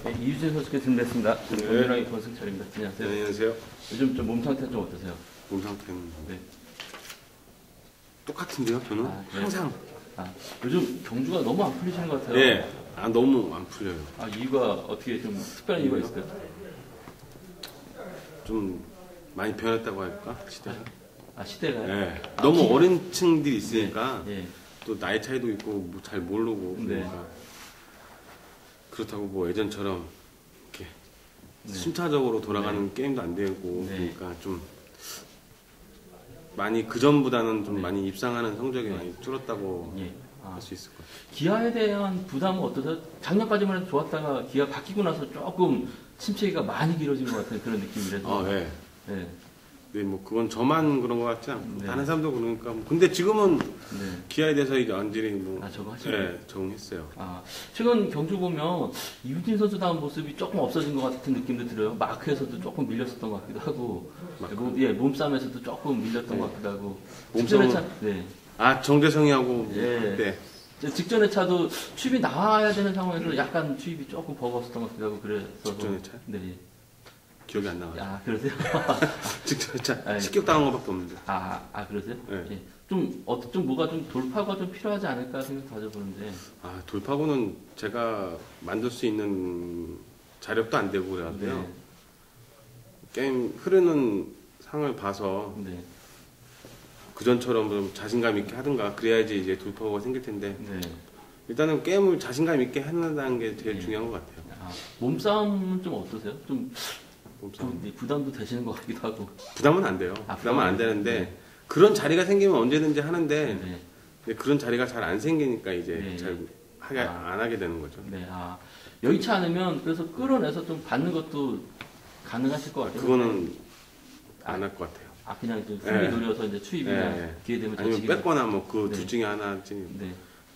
네, 이유진 선수께 준비했습니다. 저는 네. 권유랑의 권승철입니다. 안녕하세요. 네, 안녕하세요. 요즘 좀 몸 상태 좀 어떠세요? 몸 상태는 네. 똑같은데요, 저는? 아, 그래요? 항상. 요즘 경주가 너무 안 풀리시는 것 같아요. 예. 너무 안 풀려요. 이유가 어떻게 좀 특별한 이유가 있을까요? 좀 많이 변했다고 할까? 시대가? 시대가요? 예. 너무 어린 층들이 있으니까 예. 또 나이 차이도 있고 뭐 잘 모르고 네. 그러니까 그렇다고 뭐 예전처럼 이렇게 네. 순차적으로 돌아가는 게임도 안 되고 네. 그러니까 좀 많이 그전보다는 좀 네. 많이 입상하는 성적이 많이 줄었다고 예. 할 수 있을 것 같아요. 기아에 대한 부담은 어떠세요? 작년까지만 해도 좋았다가 기아 바뀌고 나서 조금 침체기가 많이 길어진 것 같은 그런 느낌이라서. 예. 네. 네, 뭐 그건 저만 그런 것 같지 않고 네. 다른 사람도 그러니까 근데 지금은 네. 기아에 대해서 이제 완전히 뭐 적응하시네요. 예, 적응했어요. 최근 경주 보면 이유진 선수 다운 모습이 조금 없어진 것 같은 느낌도 들어요. 마크에서도 조금 밀렸었던 것 같기도 하고, 몸싸움에서도 조금 밀렸던 것 같기도 하고. 직전의 차, 네. 정재성이하고 예. 네. 직전의 차도 추입이 나와야 되는 상황에서 약간 추입이 조금 버거웠었던 것 같기도 하고 그래서. 직전의 차? 네. 기억이 안 나요. 그러세요? 직전의 차 아니, 식격당한 것밖에 없는데. 그러세요? 네. 예. 좀 뭐가 좀 돌파가 좀 필요하지 않을까 생각 가져보는데. 돌파구는 제가 만들 수 있는 자력도 안 되고 그래가지고요. 네. 게임 흐르는 상을 봐서 네. 그전처럼 좀 자신감 있게 하든가 그래야지 이제 돌파구가 생길 텐데 네. 일단은 게임을 자신감 있게 한다는 게 제일 네. 중요한 것 같아요. 몸싸움은 좀 어떠세요? 좀 몸싸움. 부담도 되시는 것 같기도 하고. 부담은 안 돼요. 부담은 안 되는데 네. 그런 자리가 생기면 언제든지 하는데 네. 근데 그런 자리가 잘 안 생기니까 이제 네. 잘 안 하게 되는 거죠. 네. 여의치 않으면 그래서 끌어내서 좀 받는 것도 가능하실 것 같아요. 그거는 안 할 것 같아요. 그냥 이제 수비 네. 노려서 이제 추입이나 네. 기회 되면 아니면 자치기나- 뺏거나 뭐 그 네. 둘 중에 하나 네.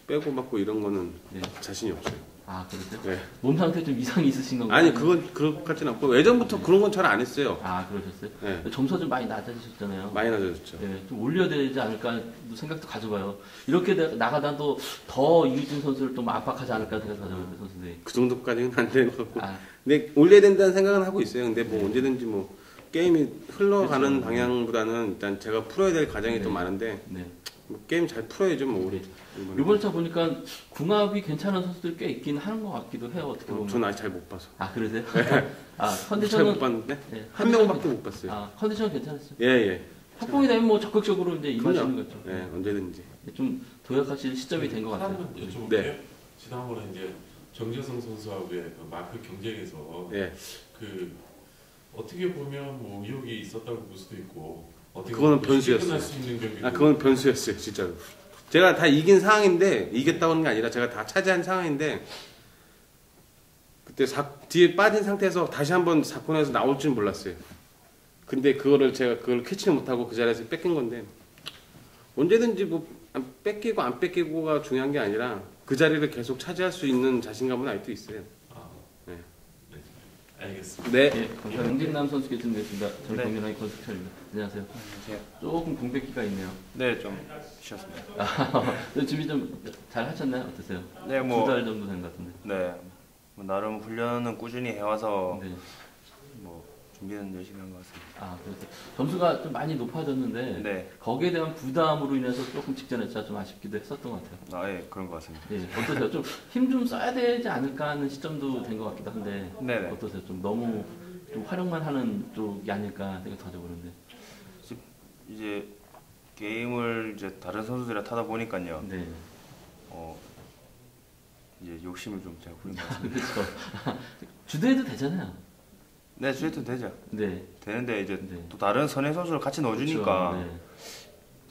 빼고 받고 이런 거는 네. 자신이 없어요. 그러세요? 네. 몸 상태 좀 이상이 있으신 건가요? 아니 그건 그럴 것 같진 않고 예전부터 그런 건 잘 안 했어요. 그러셨어요? 네. 점수가 좀 많이 낮아지셨잖아요. 많이 낮아졌죠. 네, 좀 올려야 되지 않을까 생각도 가져봐요. 이렇게 나가다도 더 이유진 선수를 좀 압박하지 않을까 생각 가져봐요, 선수들이. 그 정도까지는 안 되는 것 같고. 아. 근데 올려야 된다는 생각은 하고 있어요. 근데 뭐 네. 언제든지 뭐 게임이 흘러가는 그렇죠. 방향보다는 일단 제가 풀어야 될 과정이 네. 좀 많은데 네. 뭐 게임 잘 풀어야죠 뭐 우리. 이번 차 보니까 궁합이 괜찮은 선수들이 꽤 있긴 하는 것 같기도 해요. 어떻게 보면. 전 아직 잘 못 봐서. 그러세요? 잘 컨디션은 못 봤는데 네, 한 명밖에 못 봤어요. 컨디션은 괜찮았어요. 예. 합봉이 되면 뭐 적극적으로 이제 임하시는 그럼요. 거죠. 예, 언제든지. 좀 도약하실 시점이 된 것 같아요. 한번 여쭤볼게요. 네. 지난번에 이제 정재성 선수하고의 그 마크 경쟁에서 예. 그 어떻게 보면 뭐 의혹이 있었다고 볼 수도 있고 어떻게 그거는 보면 변수였어요. 끝날 수 있는 경기도 그건 변수였어요, 진짜로. 제가 다 이긴 상황인데 이겼다고는 게 아니라 제가 다 차지한 상황인데 그때 뒤에 빠진 상태에서 다시 한번 사건에서 나올 줄 몰랐어요. 근데 제가 그걸 캐치를 못하고 그 자리에서 뺏긴 건데 언제든지 뭐 뺏기고 안 뺏기고가 중요한 게 아니라 그 자리를 계속 차지할 수 있는 자신감은 아직도 있어요. 네. 네. 알겠습니다. 네. 네, 감사합니다. 정진남 선수께 준비했습니다. 저는 네. 경민아의 권수철입니다. 안녕하세요. 안녕하세요. 조금 공백기가 있네요. 네, 좀 쉬었습니다. 준비 좀 잘 하셨나요? 어떠세요? 네, 두 달 정도 된 것 같은데. 네, 뭐 나름 훈련은 꾸준히 해와서 네. 뭐 준비는 열심히 한 것 같습니다. 그래서 점수가 좀 많이 높아졌는데 네, 거기에 대한 부담으로 인해서 조금 직전에 좀 아쉽기도 했었던 것 같아요. 예, 그런 것 같습니다. 예, 어떠세요? 좀 힘 좀 써야 되지 않을까 하는 시점도 된 것 같기도 한데 네네. 어떠세요? 좀 너무 좀 활용만 하는 쪽이 아닐까 생각 가져보는데. 이제 게임을 이제 다른 선수들이랑 타다 보니까요. 네. 이제 욕심을 좀 제가 부린 것 같습니다. 그렇죠. 주도해도 되잖아요. 네, 주에도 되죠. 네. 되는데 이제 네. 또 다른 선행 선수를 같이 넣어주니까 그렇죠. 네.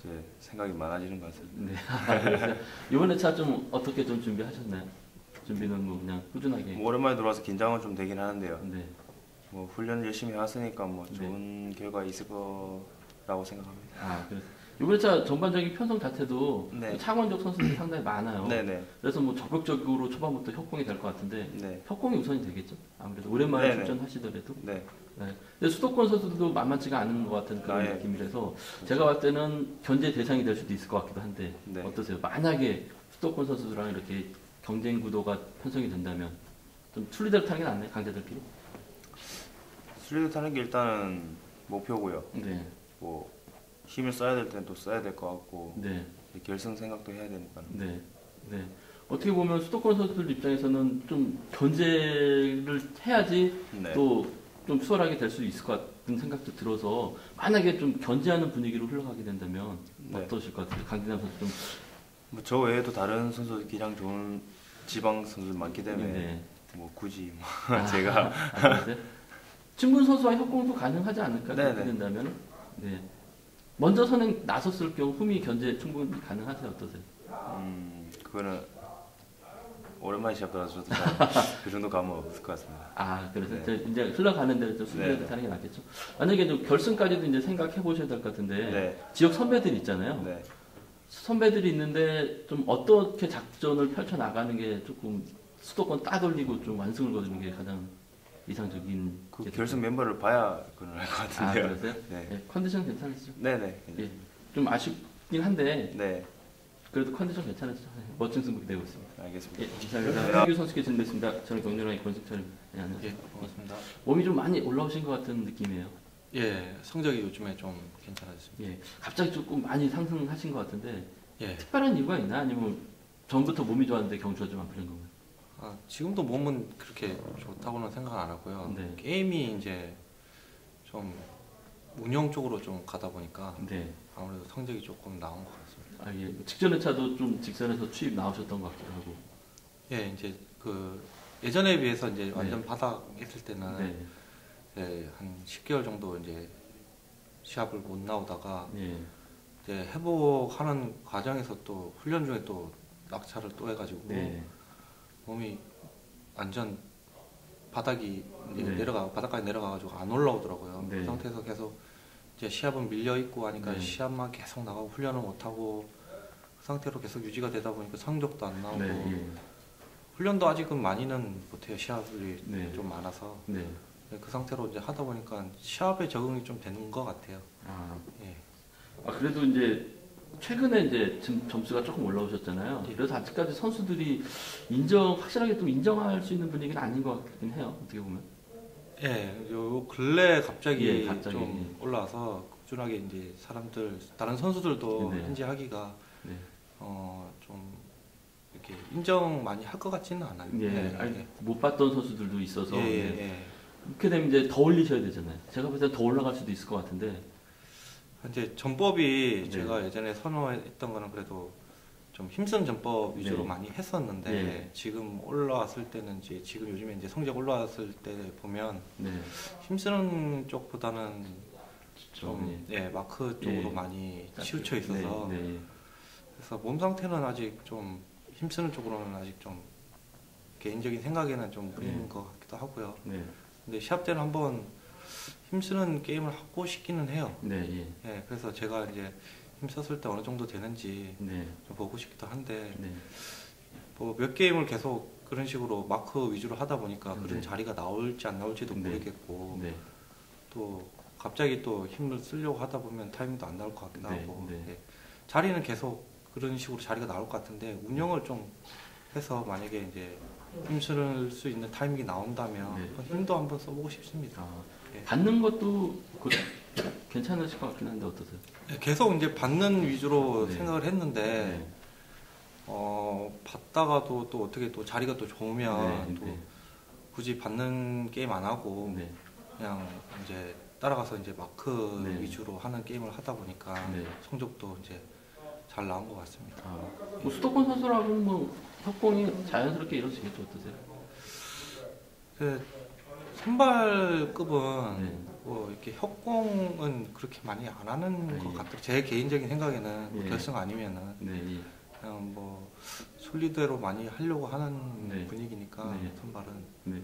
이제 생각이 많아지는 것 같습니다. 네. 그래서 이번에 차 좀 어떻게 좀 준비하셨나요? 준비는 뭐 그냥 꾸준하게. 뭐 오랜만에 들어와서 긴장은 좀 되긴 하는데요. 네. 뭐 훈련 열심히 해왔으니까 뭐 네. 좋은 결과 있을 거라고 생각합니다. 그래서 이번에 차 전반적인 편성 자체도 네. 창원적 선수들이 상당히 많아요. 네네. 그래서 뭐 적극적으로 초반부터 협공이 될 것 같은데 네. 협공이 우선이 되겠죠. 아무래도 오랜만에 네네. 출전하시더라도. 네. 네. 근데 수도권 선수들도 만만치가 않은 것 같은 그런 네. 느낌이라서 제가 봤을 때는 견제 대상이 될 수도 있을 것 같기도 한데 네. 어떠세요? 만약에 수도권 선수들랑 이렇게 경쟁 구도가 편성이 된다면 좀 순리대로 타는 게 낫나요, 강자들끼리? 순리대로 타는 게 일단은 목표고요. 네. 뭐 힘을 써야 될 때는 또 써야 될 것 같고 네. 결승 생각도 해야 되니까. 네. 네. 어떻게 보면 수도권 선수들 입장에서는 좀 견제를 해야지 네. 또 좀 수월하게 될 수 있을 것 같은 생각도 들어서 만약에 좀 견제하는 분위기로 흘러가게 된다면 네. 어떠실 것 같아요? 강진남 선수 좀. 뭐 저 외에도 다른 선수 기량 좋은 지방 선수들 많기 때문에 네. 뭐 굳이 뭐 제가 그러세요? 친분 선수와 협공도 가능하지 않을까? 네네. 그렇게 된다면. 네. 먼저 선행 나섰을 경우 후미 견제 충분히 가능하세요? 어떠세요? 그거는 오랜만에 시합이라서 저도 그 정도 감은 없을 것 같습니다. 아, 그래서 네. 이제 흘러가는 대로 좀 순리대로 네. 타는 게 낫겠죠. 만약에 좀 결승까지도 이제 생각해 보셔야 될 것 같은데 네. 지역 선배들 있잖아요. 네. 선배들이 있는데 좀 어떻게 작전을 펼쳐 나가는 게 조금 수도권 따돌리고 좀 완승을 거두는 게 가장 이상적인. 그 결승 멤버를 봐야 그걸 알 것 아, 같은데요. 그러세요? 네. 네, 컨디션 괜찮으시죠? 네네. 예. 좀 아쉽긴 한데 네. 그래도 컨디션 괜찮으시죠? 네, 멋진 승부 기대고 있습니다. 알겠습니다. 예, 감사합니다. 한규 선수께 진행됐습니다. 저는 경륜왕의 권승철입니다. 네, 안녕하세요. 예, 고맙습니다. 몸이 좀 많이 올라오신 것 같은 느낌이에요. 예, 성적이 요즘에 좀 괜찮아졌습니다. 예, 갑자기 조금 많이 상승하신 것 같은데 예, 특별한 이유가 있나? 아니면 전부터 몸이 좋았는데 경주가 좀 안 풀린 건가요? 지금도 몸은 그렇게 좋다고는 생각 안 하고요. 네. 게임이 이제 좀 운영 쪽으로 좀 가다 보니까 네. 아무래도 성적이 조금 나온 것 같습니다. 아, 예. 직전에 차도 좀 직선에서 추입 나오셨던 것 같기도 하고. 예, 이제 그 예전에 비해서 이제 완전 네. 바닥 했을 때는 네. 이제 한 10개월 정도 이제 시합을 못 나오다가 예. 이제 회복하는 과정에서 또 훈련 중에 또 낙차를 또 해가지고 네. 몸이 완전 바닥이 이제 네. 바닥까지 내려가가지고 안 올라오더라고요. 네. 그 상태에서 계속 이제 시합은 밀려 있고 하니까 네. 시합만 계속 나가고 훈련을 못 하고 그 상태로 계속 유지가 되다 보니까 성적도 안 나오고 네. 예. 훈련도 아직은 많이는 못해요. 시합이 네. 좀 많아서 네. 그 상태로 이제 하다 보니까 시합에 적응이 좀 되는 것 같아요. 아, 예. 그래도 이제 최근에 이제 점수가 조금 올라오셨잖아요. 예. 그래서 아직까지 선수들이 확실하게 좀 인정할 수 있는 분위기는 아닌 것 같긴 해요. 어떻게 보면. 예, 요 근래 갑자기, 예, 갑자기. 좀 올라와서 꾸준하게 이제 다른 선수들도 네. 현지하기가 네. 좀 이렇게 인정 많이 할 것 같지는 않아요. 예. 아니, 못 봤던 선수들도 있어서. 예, 네. 예. 그렇게 되면 이제 더 올리셔야 되잖아요. 제가 볼 때 더 올라갈 수도 있을 것 같은데. 이제 전법이 네. 제가 예전에 선호했던 거는 그래도 좀 힘쓴 전법 위주로 네. 많이 했었는데 네. 지금 올라왔을 때는 이제 지금 요즘에 이제 성적 올라왔을 때 보면 네. 힘쓰는 쪽보다는 좀 예. 마크 쪽으로 예. 많이 치우쳐 있어서 네. 네. 그래서 몸 상태는 아직 좀 힘쓰는 쪽으로는 아직 좀 개인적인 생각에는 좀 무리인 네. 것 같기도 하고요. 네. 근데 시합 때는 한번 힘쓰는 게임을 하고 싶기는 해요. 네. 예. 예, 그래서 제가 이제 힘썼을 때 어느 정도 되는지 네. 좀 보고 싶기도 한데 네. 뭐 몇 게임을 계속 그런 식으로 마크 위주로 하다 보니까 네. 그런 자리가 나올지 안 나올지도 네. 모르겠고 네. 또 갑자기 또 힘을 쓰려고 하다 보면 타이밍도 안 나올 것 같기도 네. 하고 네. 예. 자리는 계속 그런 식으로 자리가 나올 것 같은데 운영을 좀 해서 만약에 이제 힘쓸 수 있는 타이밍이 나온다면 네. 힘도 한번 써보고 싶습니다. 예. 받는 것도 괜찮으실 것 같긴 한데 어떠세요? 예, 계속 이제 받는 위주로 네. 생각을 했는데 네. 받다가도 또 어떻게 또 자리가 또 좋으면 네. 또 네. 굳이 받는 게임 안 하고 네. 그냥 이제 따라가서 이제 마크 네. 위주로 하는 게임을 하다 보니까 네. 성적도 이제 잘 나온 것 같습니다. 뭐 수도권 선수라고는 뭐 협공이 자연스럽게 이루어지겠죠. 어떠세요? 그 선발급은 네. 뭐 이렇게 협공은 그렇게 많이 안 하는 아, 것 예. 같아요. 제 개인적인 생각에는 뭐 예. 결승 아니면은 네. 예. 그냥 뭐 순리대로 많이 하려고 하는 네. 분위기니까 네. 선발은 네.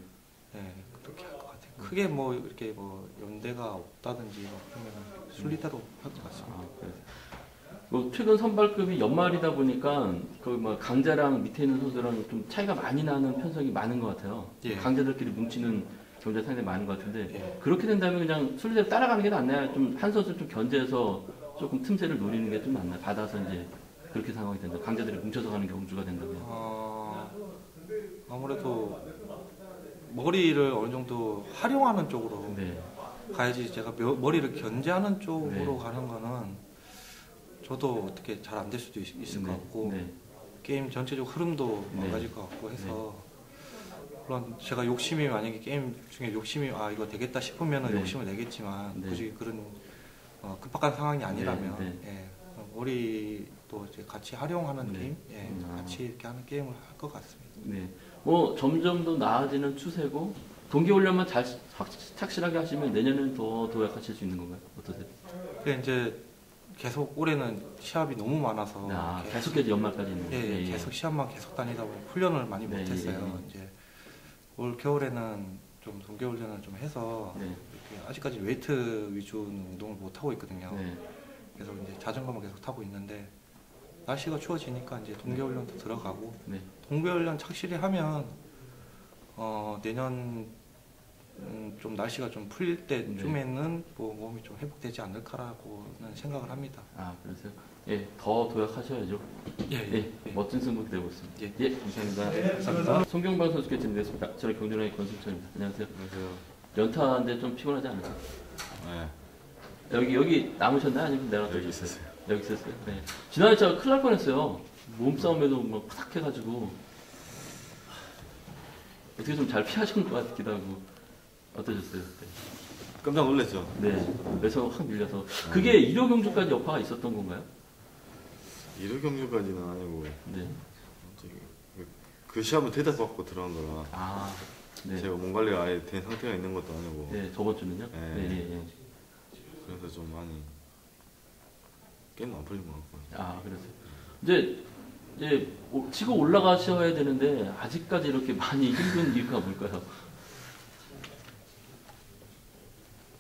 예, 그렇게 할 것 같아요. 크게 뭐 이렇게 뭐 연대가 없다든지 뭐 그러면 순리대로 할 것 같습니다. 그래요. 뭐 최근 선발급이 연말이다 보니까 거의 뭐 강자랑 밑에 있는 선수랑 좀 차이가 많이 나는 편성이 많은 것 같아요. 예. 강자들끼리 뭉치는 경기가 상당히 많은 것 같은데 예. 그렇게 된다면 그냥 순리대로 따라가는 게 낫나요? 좀 한 선수 좀 견제해서 조금 틈새를 노리는 게 좀 낫나요? 받아서 이제 그렇게 상황이 된다. 강자들이 뭉쳐서 가는 경주가 된다면. 아무래도 머리를 어느 정도 활용하는 쪽으로 네. 가야지 제가 머리를 견제하는 쪽으로 네. 가는 거는 저도 어떻게 잘 안 될 수도 있을 것 같고 네. 게임 전체적 흐름도 네. 망가질 것 같고 해서 물론 제가 욕심이 만약에 게임 중에 욕심이 이거 되겠다 싶으면 네. 욕심을 내겠지만 네. 굳이 그런 급박한 상황이 아니라면 네. 예, 머리도 이제 같이 활용하는 네. 게임, 예, 같이 이렇게 하는 게임을 할 것 같습니다. 네. 뭐 점점 더 나아지는 추세고 동계훈련만 잘 착실하게 하시면 내년에는 더 도약하실 수 있는 건가요? 어떠세요? 근데 이제 계속 올해는 시합이 너무 많아서 계속해서 연말까지 있는 예, 거예요? 계속 시합만 계속 다니다 보니 훈련을 많이 네, 못했어요. 이제 올 겨울에는 좀 동계훈련을 좀 해서 네. 이렇게 아직까지 웨이트 위주 운동을 못 하고 있거든요. 네. 그래서 이제 자전거만 계속 타고 있는데 날씨가 추워지니까 이제 동계훈련도 들어가고 네. 동계훈련 착실히 하면 내년 좀 날씨가 좀 풀릴 때쯤에는 뭐 몸이 좀 회복되지 않을까라고는 생각을 합니다. 아, 그러세요? 예, 더 도약하셔야죠. 예, 멋진 승부 되고 있습니다. 예, 감사합니다. 감사합니다. 송경방 선수께 진행됐습니다. 저는 경준아의 권승철입니다. 안녕하세요. 안녕하세요. 연타인데 좀 피곤하지 않으세요? 네. 여기 남으셨나요? 아니면 내려가셨어요? 여기 있었어요. 여기 있었어요? 네. 지난해 제가 큰일 날 뻔했어요. 몸싸움에도 뭐 파닥 해가지고 어떻게 좀 잘 피하신 것 같기도 하고 어떠셨어요? 그때? 깜짝 놀랐죠. 네, 그래서 확 밀려서 그게 1호 경주까지 여파가 있었던 건가요? 1호 경주까지는 아니고 네. 그 시합은 대답받고 들어간 거라 아, 네. 제가 몸 관리가 아예 된 상태가 있는 것도 아니고 네, 저번 주는요? 네. 네. 그래서 좀 많이 게임도 안 풀린 것 같고. 아, 그래서 이제 치고 올라가셔야 되는데 아직까지 이렇게 많이 힘든 이유가 뭘까요?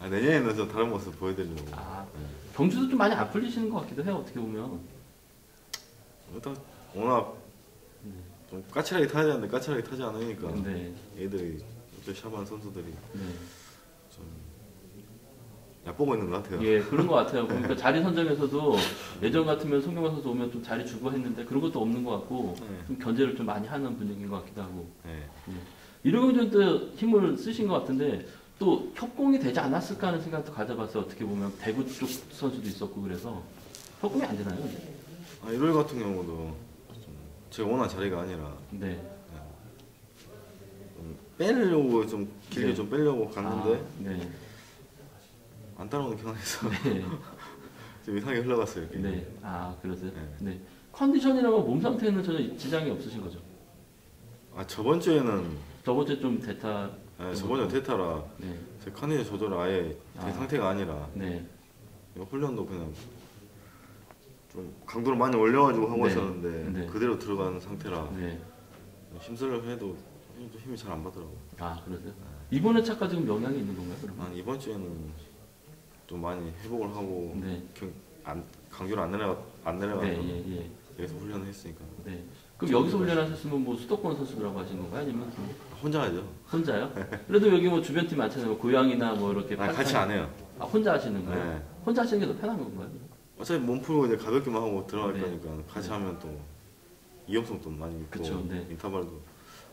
내년에는 좀 다른 모습 보여드리려고. 아, 경주도 좀 많이 안 풀리시는 것 같기도 해요. 어떻게 보면. 일단 워낙 좀 까칠하게 타야 되는데 까칠하게 타지 않으니까 네. 애들이 저 샤브한 선수들이 네. 좀 얕보고 있는 것 같아요. 예, 그런 것 같아요. 그러니까 자리 선정에서도 예전 같으면 송경환 선수 오면 좀 자리 주고 했는데 그런 것도 없는 것 같고 네. 좀 견제를 좀 많이 하는 분위기인 것 같기도 하고. 네. 이러경전 때 힘을 쓰신 것 같은데 또 협공이 되지 않았을까 하는 생각도 가져봤어요. 어떻게 보면 대구 쪽 선수도 있었고 그래서 협공이 안 되나요? 이제? 일요일 같은 경우도 좀 제가 원한 자리가 아니라 네. 좀 빼려고 좀 길게 네. 좀 빼려고 갔는데 네. 안 따라오는 경향에서 네. 좀 이상하게 흘러갔어요. 이렇게. 네. 아, 그러세요? 네. 네. 컨디션이나 몸 상태는 전혀 지장이 없으신 거죠? 저번 주에는 저번 주에 좀 대타. 저번 주 테타라 네. 제 컨디션 조절을 아예 된 상태가 아니라 네. 훈련도 그냥 좀 강도를 많이 올려가지고 하고 네. 있었는데 네. 그대로 들어가는 상태라 네. 힘쓰려고 해도 힘이 잘 안 받더라고요. 아, 그러세요? 이번에 차가 지금 영향이 있는 건가요, 그러면? 이번 주에는 좀 많이 회복을 하고 네. 강도를 안 내려가서 네, 예. 여기서 훈련을 했으니까 네. 그럼 여기서 훈련하셨으면 뭐 수도권 선수들하고 하신 건가요? 아니면 뭐 혼자 하죠. 혼자요? 그래도 여기 뭐 주변 팀 많잖아요. 뭐 고양이나 뭐 이렇게. 같이 안 해요. 아, 혼자 하시는 거예요? 네. 혼자 하시는 게 더 편한 건가요? 어차피 몸 풀고 이제 가볍게만 하고 들어갈 네. 거니까 같이 하면 또 위험성도 많이 있고 그쵸, 네. 인터벌도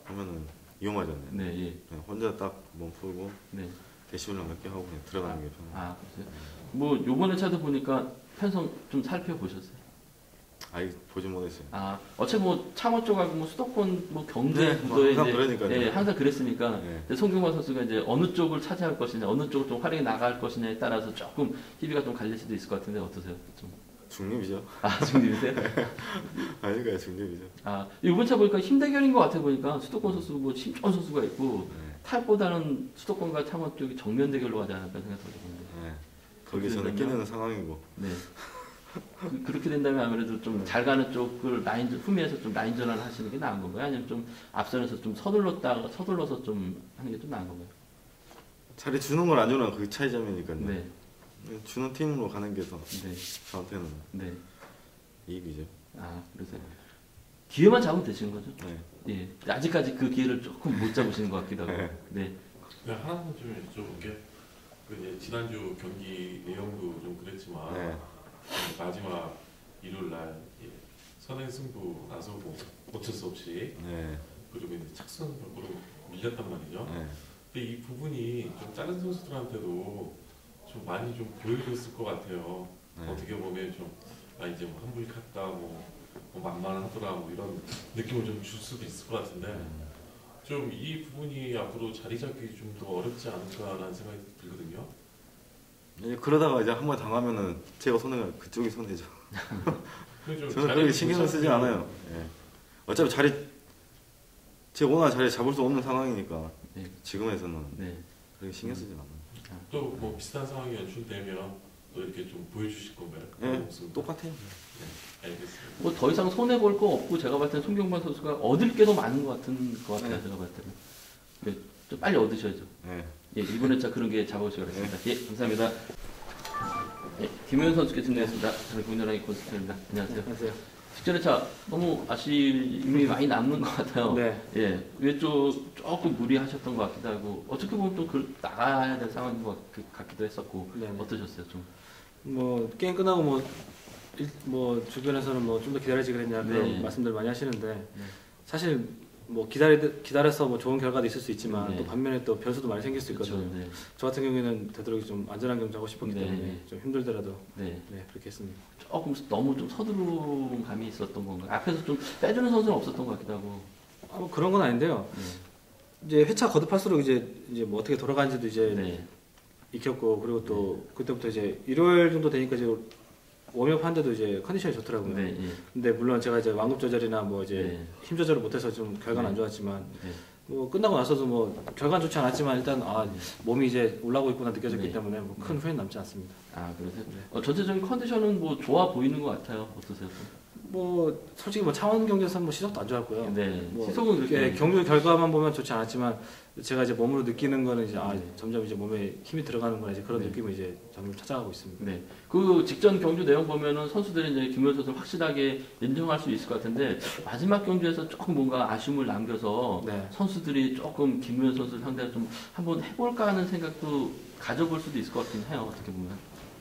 하면은 위험하잖아요. 네, 예. 그냥 혼자 딱 몸 풀고 네. 대시훈련 몇 개 하고 그냥 들어가는 게 편해요. 아, 그러세요? 뭐 요번에 차도 보니까 편성 좀 살펴보셨어요? 보진 못했어요. 아, 어차피 뭐 창원 쪽하고 뭐 수도권 뭐 경제 네, 구도에 항상 이제 그러니까요. 예, 항상 그랬으니까 네. 근데 송경환 선수가 이제 어느 쪽을 차지할 것이냐, 어느 쪽을 좀 활용해 나갈 것이냐에 따라서 조금 희비가 좀 갈릴 수도 있을 것 같은데 어떠세요? 좀. 중립이죠. 아, 중립이세요? 아니까요, 중립이죠. 아, 이번 차 보니까 힘 대결인 것 같아 보니까 수도권 선수 뭐 심전 선수가 있고 네. 타협보다는 수도권과 창원 쪽이 정면 대결로 가지 않을까 생각하고 있는데. 네. 거기 그렇게 저는 되면- 끼는 상황이고. 네. 그렇게 된다면 아무래도 좀 잘 가는 쪽을 후미에서 좀 라인 전환을 하시는 게 나은 건가요? 아니면 좀 앞선에서 좀 서둘러서 좀 하는 게 좀 나은 건가요? 차라리 주는 걸 안 주는 건 그 차이점이니까요. 네. 주는 팀으로 가는 게 더 네. 저한테는 네. 이익이죠. 아, 그래서 기회만 잡으면 되시는 거죠? 네. 예. 아직까지 그 기회를 조금 못 잡으시는 것 같기도 하고. 네. 네, 하나만 좀 여쭤본 게 이제 지난주 경기 내용도 좀 그랬지만 네. 마지막 일요일 날 선행 승부 나서고 어쩔 수 없이 네. 그리고 이제 착선 벽으로 밀렸단 말이죠. 네. 근데 이 부분이 좀 다른 선수들한테도 좀 많이 좀 보여줬을 것 같아요. 네. 어떻게 보면 좀 이제 뭐 한불 갔다 뭐 만만하더라 뭐 이런 느낌을 좀 줄 수도 있을 것 같은데 좀 이 부분이 앞으로 자리 잡기 좀 더 어렵지 않을까라는 생각이 들거든요. 이제 그러다가 이제 한 번 당하면은 제가 손해가 그쪽이 손해죠. 근데 좀 저는 자리를 그렇게 신경을 쓰지 보시고 않아요. 예. 어차피 제가 원하는 자리 잡을 수 없는 상황이니까 네. 지금에서는 네. 그렇게 신경 쓰지 않아요. 또 뭐 비슷한 상황이 연출되면 또 이렇게 좀 보여주실 건가요? 예, 똑같아요. 알겠습니다. 뭐 더 이상 손해 볼 거 없고 제가 봤을 때는 송경만 선수가 얻을 게 더 많은 것 같아요. 네. 제가 봤을 때는. 네, 좀 빨리 얻으셔야죠. 예. 예, 이번에 차 그런 게 잡아오시기 바랍니다. 예, 감사합니다. 예, 김효연 선수께 진행했습니다. 저는 공연하기 콘서트입니다. 안녕하세요. 안녕하세요. 직전에 차 너무 아쉬움이 많이 남는 것 같아요. 네. 예, 왜 조금 무리하셨던 것 같기도 하고 어떻게 보면 또 나가야 될 상황인 것 같기도 했었고 네네. 어떠셨어요 좀? 뭐 게임 끝나고 뭐 주변에서는 뭐 좀 더 기다리지 그랬냐 그런 네. 말씀들 많이 하시는데 사실 뭐 기다려서 뭐 좋은 결과도 있을 수 있지만 네. 또 반면에 또 변수도 많이 생길 수 있거든요. 그렇죠. 네. 저 같은 경우에는 되도록 좀 안전한 경기하고 싶었기 네. 때문에 좀 힘들더라도 네. 네 그렇게 했습니다. 조금 너무 좀 서두른 감이 있었던 건가요? 앞에서 좀 빼주는 선수는 없었던 것 같기도 하고. 뭐 그런 건 아닌데요. 네. 이제 회차 거듭할수록 이제 뭐 어떻게 돌아가는지도 이제 네. 익혔고 그리고 또 그때부터 이제 일요일 정도 되니까 이제 웜업 하는데도 이제 컨디션이 좋더라고요. 네. 예. 근데 물론 제가 이제 완급 조절이나 뭐 이제 네. 힘 조절을 못해서 좀 결과는 네. 안 좋았지만 네. 뭐 끝나고 나서도 뭐 결과는 좋지 않았지만 일단 몸이 이제 올라오고 있구나 느껴졌기 네. 때문에 뭐 큰 후회는 남지 않습니다. 아 그러세요? 전체적인 컨디션은 뭐 좋아 보이는 것 같아요. 어떠세요? 뭐 솔직히 뭐 창원 경기에서 뭐 시속도 안 좋았고요. 네. 뭐 시속은 그렇게. 이렇게 경주 결과만 보면 좋지 않았지만 제가 이제 몸으로 느끼는 거는 이제 네. 점점 이제 몸에 힘이 들어가는구나 이제 그런 네. 느낌을 이제 점점 찾아가고 있습니다. 네. 그 직전 경주 내용 보면은 선수들이 이제 김효연 선수를 확실하게 인정할 수 있을 것 같은데 마지막 경주에서 조금 뭔가 아쉬움을 남겨서 네. 선수들이 조금 김효연 선수를 상대로 좀 한번 해볼까 하는 생각도 가져볼 수도 있을 것 같긴 해요. 어떻게 보면.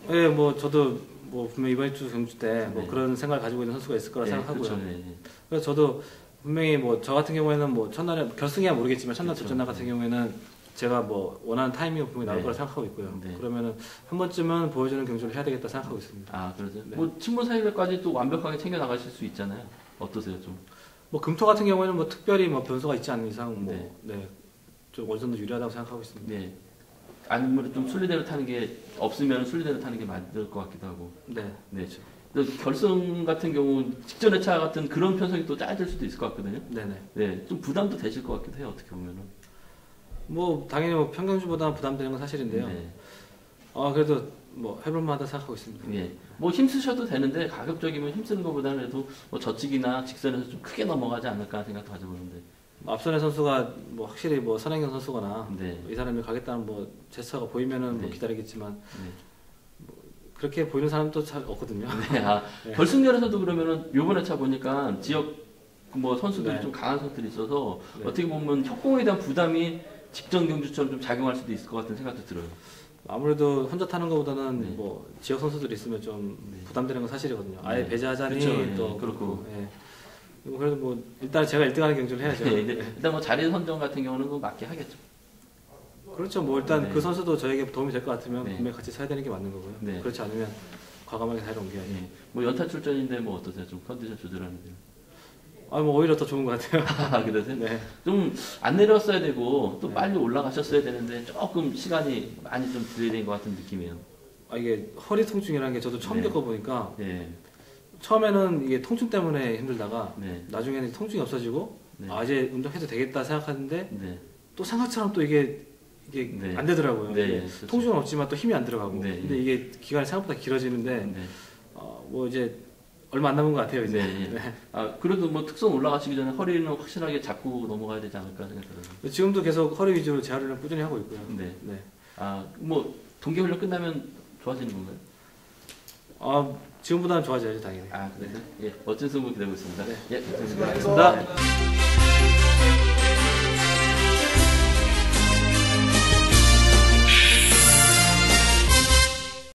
네, 뭐 저도 뭐 분명 이번 주 경주 때 뭐 네. 그런 생각을 가지고 있는 선수가 있을 거라 네, 생각하고요. 그렇죠. 네. 그래서 저도 분명히 뭐 저 같은 경우에는 뭐 첫날에 결승이야 모르겠지만 첫날 그렇죠. 둘째 날 같은 경우에는 제가 뭐 원하는 타이밍이 분명히 나올 네. 거라 생각하고 있고요. 네. 그러면은 한 번쯤은 보여주는 경주를 해야 되겠다 생각하고 있습니다. 아 그러세요? 네. 뭐 친분 사이까지 또 완벽하게 챙겨 나가실 수 있잖아요. 어떠세요 좀? 뭐 금토 같은 경우에는 뭐 특별히 뭐 변수가 있지 않는 이상 뭐 네. 네. 좀 어느 정도 유리하다고 생각하고 있습니다. 네. 아니면 좀 순리대로 타는 게 없으면 순리대로 타는 게 맞을 것 같기도 하고. 네. 네. 또 결승 같은 경우 직전 회차 같은 그런 편성이 또 짜질 수도 있을 것 같거든요. 네네. 네, 좀 부담도 되실 것 같기도 해요. 어떻게 보면은. 뭐 당연히 뭐 평경주보다는 부담되는 건 사실인데요. 네. 그래도 뭐 해볼만하다 생각하고 있습니다. 예. 뭐 힘쓰셔도 되는데 가급적이면 힘쓰는 것보다는 그래도 뭐 저치기나 직선에서 좀 크게 넘어가지 않을까 하는 생각도 가져보는데. 앞선의 선수가 뭐 확실히 뭐 선행경 선수거나 네. 이 사람이 가겠다는 뭐 제스처가 보이면은 뭐 네. 기다리겠지만 네. 그렇게 보이는 사람도 잘 없거든요. 네. 아, 네. 결승전에서도 그러면은 요번에 차 보니까 지역 뭐 선수들이 네. 좀 강한 선수들이 있어서 네. 어떻게 보면 협공에 대한 부담이 직전 경주처럼 좀 작용할 수도 있을 것 같은 생각도 들어요. 아무래도 혼자 타는 것보다는 네. 뭐 지역 선수들이 있으면 좀 네. 부담되는 건 사실이거든요. 아예 네. 배제하자니 그렇죠. 네. 또 그렇고. 예. 그래도 뭐 일단 제가 1등하는 경주를 해야죠. 네, 이제 일단 뭐 자리 선정 같은 경우는 뭐 맞게 하겠죠. 그렇죠. 뭐 일단 네. 그 선수도 저에게 도움이 될 것 같으면 네. 분명히 같이 서야 되는 게 맞는 거고요. 네. 그렇지 않으면 과감하게 자리를 옮겨야죠. 예. 뭐 연타 출전인데 뭐 어떠세요? 좀 컨디션 조절하는데. 뭐 오히려 더 좋은 것 같아요. 아, 그러세요? 네. 좀 안 내려왔어야 되고 또 네. 빨리 올라가셨어야 되는데 조금 시간이 많이 좀 들이된 것 같은 느낌이에요. 이게 허리 통증이라는 게 저도 처음 네. 겪어보니까 예. 처음에는 이게 통증 때문에 힘들다가 네. 나중에는 통증이 없어지고 네. 이제 운동해도 되겠다 생각하는데 네. 또 생각처럼 또 이게 네. 안 되더라고요. 네, 이게 그렇죠. 통증은 없지만 또 힘이 안 들어가고. 네. 근데 이게 기간이 생각보다 길어지는데 네. 뭐 이제 얼마 안 남은 것 같아요 이제. 네, 예. 아, 그래도 뭐 특성 올라가시기 전에 허리는 확실하게 잡고 넘어가야 되지 않을까 생각하거든요. 지금도 계속 허리 위주로 재활을 꾸준히 하고 있고요. 네. 네. 아, 뭐 동계 훈련 끝나면 좋아지는 건가요? 지금보다는 좋아져야죠 당연히. 아, 그래요? 예. 멋진 승부 기다리고 있습니다. 네. 예, 감사합니다. 고맙습니다.